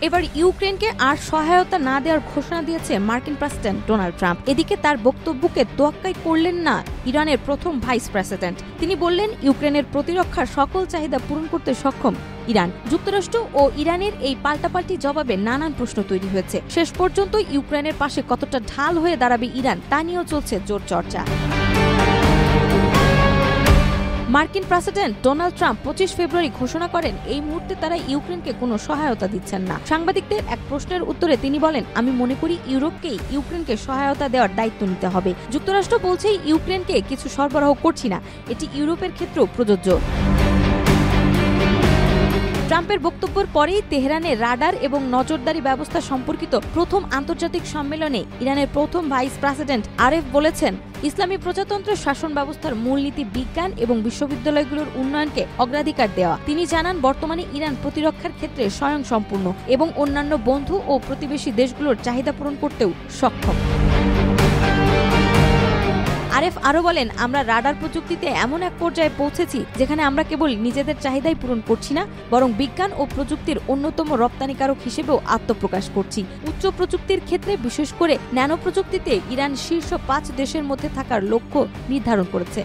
এবার ইউক্রেনকে আর সহায়তা না দেওয়ার ঘোষণা দিয়েছে মার্কিন প্রেসিডেন্ট ডোনাল্ড ট্রাম্প। এদিকে তার বক্তব্যকে তোয়াক্কাই করলেন না ইরানের প্রথম ভাইস প্রেসিডেন্ট। তিনি বললেন, ইউক্রেনের প্রতিরক্ষার সকল চাহিদা পূরণ করতে সক্ষম ইরান। যুক্তরাষ্ট্র ও ইরানের এই পাল্টাপাল্টি জবাবে নানান প্রশ্ন তৈরি হয়েছে। শেষ পর্যন্ত ইউক্রেনের পাশে কতটা ঢাল হয়ে দাঁড়াবে ইরান তা নিয়েও চলছে জোর চর্চা। মার্কিন প্রেসিডেন্ট ডোনাল্ড ট্রাম্প 25 ফেব্রুয়ারি ঘোষণা করেন, এই মুহূর্তে তারা ইউক্রেনকে কোনো সহায়তা দিচ্ছেন না। সাংবাদিকদের এক প্রশ্নের উত্তরে তিনি বলেন, আমি মনে করি ইউরোপকেই ইউক্রেনকে সহায়তা দেওয়ার দায়িত্ব নিতে হবে। যুক্তরাষ্ট্র বলছে ইউক্রেনকে কিছু সরবরাহ করছি না, এটি ইউরোপের ক্ষেত্রেও প্রযোজ্য। ট্রাম্পের বক্তব্যের পরেই তেহরানে রাডার এবং নজরদারি ব্যবস্থা সম্পর্কিত প্রথম আন্তর্জাতিক সম্মেলনে ইরানের প্রথম ভাইস প্রেসিডেন্ট আরেফ বলেছেন, ইসলামী প্রজাতন্ত্রের শাসন ব্যবস্থার মূলনীতি বিজ্ঞান এবং বিশ্ববিদ্যালয়গুলোর উন্নয়নকে অগ্রাধিকার দেওয়া। তিনি জানান, বর্তমানে ইরান প্রতিরক্ষার ক্ষেত্রে স্বয়ংসম্পূর্ণ এবং অন্যান্য বন্ধু ও প্রতিবেশী দেশগুলোর চাহিদা পূরণ করতেও সক্ষম। আরেফ আরও বলেন, আমরা রাডার প্রযুক্তিতে এমন এক পর্যায়ে পৌঁছেছি যেখানে আমরা কেবল নিজেদের চাহিদাই পূরণ করছি না, বরং বিজ্ঞান ও প্রযুক্তির অন্যতম রপ্তানিকারক হিসেবেও আত্মপ্রকাশ করছি। উচ্চ প্রযুক্তির ক্ষেত্রে, বিশেষ করে ন্যানো প্রযুক্তিতে ইরান শীর্ষ 5 দেশের মধ্যে থাকার লক্ষ্য নির্ধারণ করেছে।